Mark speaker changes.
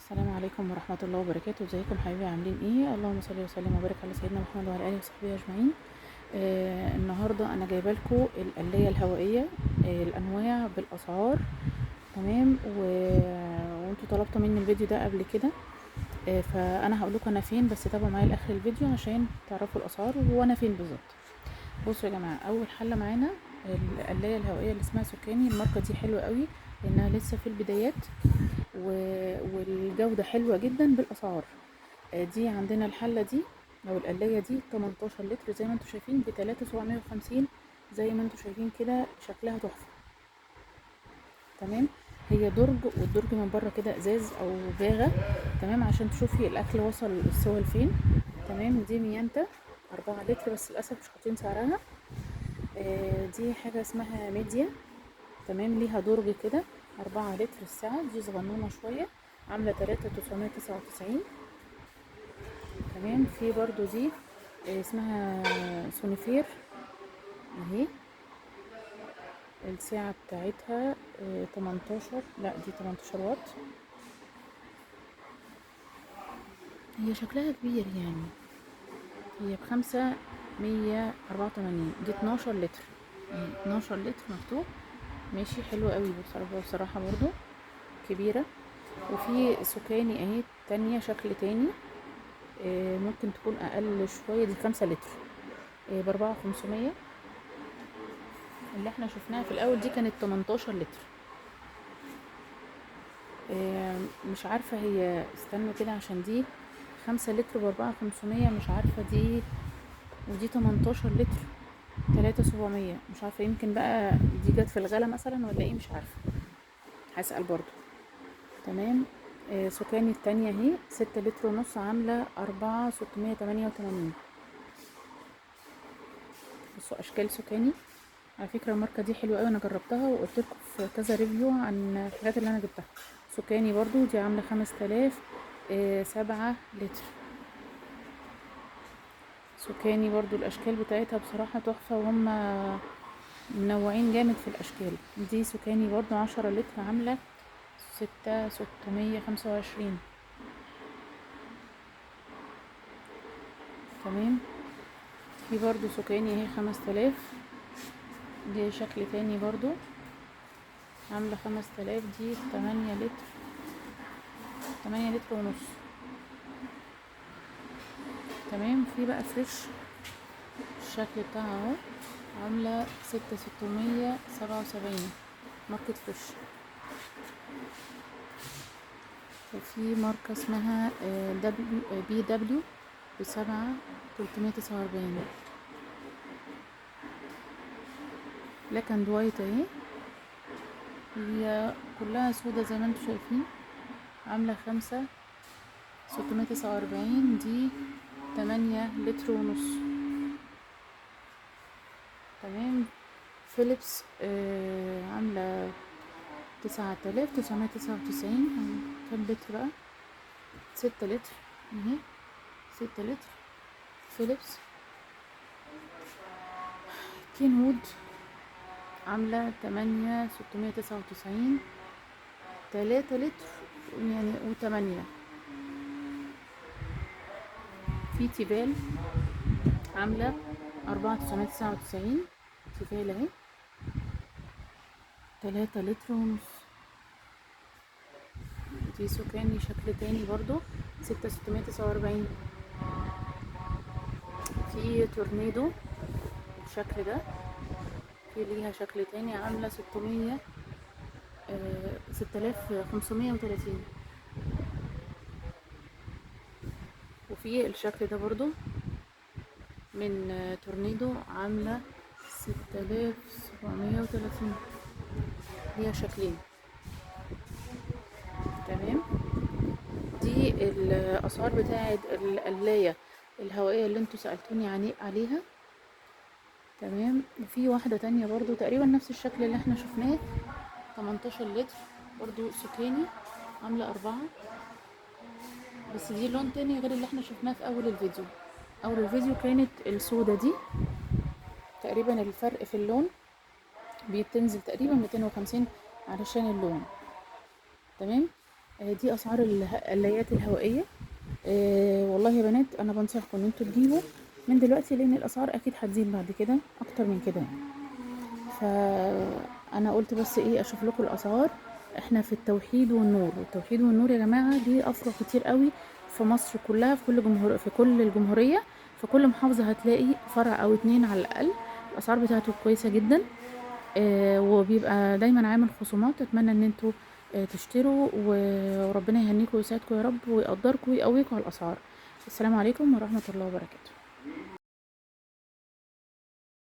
Speaker 1: السلام عليكم ورحمة الله وبركاته. ازيكم حبايبي؟ عاملين ايه؟ اللهم صل وسلم وبارك على سيدنا محمد وعلى اله وصحبه اجمعين. النهارده انا جايبه لكم القلايه الهوائيه، الانواع بالاسعار. تمام. وانتوا طلبتوا مني الفيديو ده قبل كده. فانا هقول لكم انا فين، بس تابعوا معايا لاخر الفيديو عشان تعرفوا الاسعار وانا فين بالظبط. بصوا يا جماعه، اول حله معانا القلايه الهوائيه اللي اسمها سكاني. الماركه دي حلوه قوي لانها لسه في البدايات والجودة حلوة جدا بالأسعار. دي عندنا الحلة دي أو القلاية دي 18 لتر زي ما انتوا شايفين ب3750. زي ما انتوا شايفين كده شكلها تحفة. تمام. هي درج، والدرج من بره كده ازاز او باغة. تمام، عشان تشوفي الاكل وصل السوا لفين. تمام. دي ميانتا 4 لتر، بس للاسف مش حاطين سعرها. دي حاجة اسمها ميديا. تمام، ليها درج كده 4 لتر الساعة. دي صغنونة شوية، عاملة 3999. تمام. في برضو دي اسمها سونيفير اهي. الساعة بتاعتها 18، لا دي 18 واط. هي شكلها كبير يعني. هي ب584. دي 12 لتر اهي، 12 لتر مفتوح. ماشي، حلو قوي بصراحة برضو كبيرة. وفي سكاني اهي تانية شكل تاني، ممكن تكون اقل شوية. دي 5 لتر ب4500. اللي احنا شفناها في الاول دي كانت 18 لتر. مش عارفة هي، استنوا كده عشان دي 5 لتر ب4500. مش عارفة دي، ودي 18 لتر 3700. مش عارفة، يمكن بقى دي جت في الغلا مثلا ولا ايه، مش عارفة. هسأل برضو. تمام. سكاني التانية اهي 6 لتر ونص، عاملة 4688. بصوا اشكال سكاني. على فكرة الماركة دي حلوة اوي، انا جربتها وقلت لكم في كذا ريفيو عن الحاجات اللي انا جبتها. سكاني برضو دي عاملة 5000، 7 لتر. سكاني برضو الاشكال بتاعتها بصراحة تحفة، وهم منوعين جامد في الاشكال. دي سكاني برضو 10 لتر، عاملة 6625. تمام. في برضو سكاني اهي 5000. دي شكل تاني برضو، عاملة 5000. دي 8 لتر، 8 لتر ونص. تمام. في بقى فريش، الشكل بتاعها اهو، عاملة 6677. ماركة فريش. وفي ماركة اسمها بي دبليو ب7349. بلاك اند وايت اهي، هي كلها سودا زي ما انتوا شايفين، عاملة 5649. دي 8 لتر ونص. تمام. فيليبس عاملة 9999. كام لتر بقى؟ 6 لتر اهي، 6 لتر فيليبس. كين وود عاملة 8699. 3 لتر يعني و8. في تيفال عاملة 4999. تيفال اهي 3 لتر ونص. دي سكاني شكل تاني برضو 6649. في تورنيدو الشكل ده. في ليها شكل تاني عاملة 6530. وفي الشكل ده برضو من تورنيدو، عاملة 6730. ليها شكلين. تمام. دي الاسعار بتاعت القلاية الهوائية اللي انتوا سألتوني عليها. تمام. وفي واحدة تانية برضو تقريبا نفس الشكل اللي احنا شفناه، 18 لتر برضو سكاني، عاملة 4. بس دي لون تاني غير اللي احنا شفناه في اول الفيديو. اول الفيديو كانت السودة دي، تقريبا الفرق في اللون بتنزل تقريبا 250 علشان اللون. تمام. دي اسعار القلايات الهوائيه. والله يا بنات انا بنصحكم ان انتوا تجيبوا من دلوقتي، لان الاسعار اكيد هتزيد بعد كده اكتر من كده يعني. فانا قلت بس ايه اشوف لكم الاسعار. احنا في التوحيد والنور، والتوحيد والنور يا جماعه دي افرع كتير قوي في مصر كلها، في كل الجمهوريه، في كل محافظه هتلاقي فرع او اتنين على الاقل. الاسعار بتاعته كويسه جدا. وبيبقى دايما عامل خصومات. اتمنى ان انتوا تشتروا، وربنا يهنيكم ويسعدكم يا رب، ويقدركم ويقويكم على الاسعار. السلام عليكم ورحمه الله وبركاته.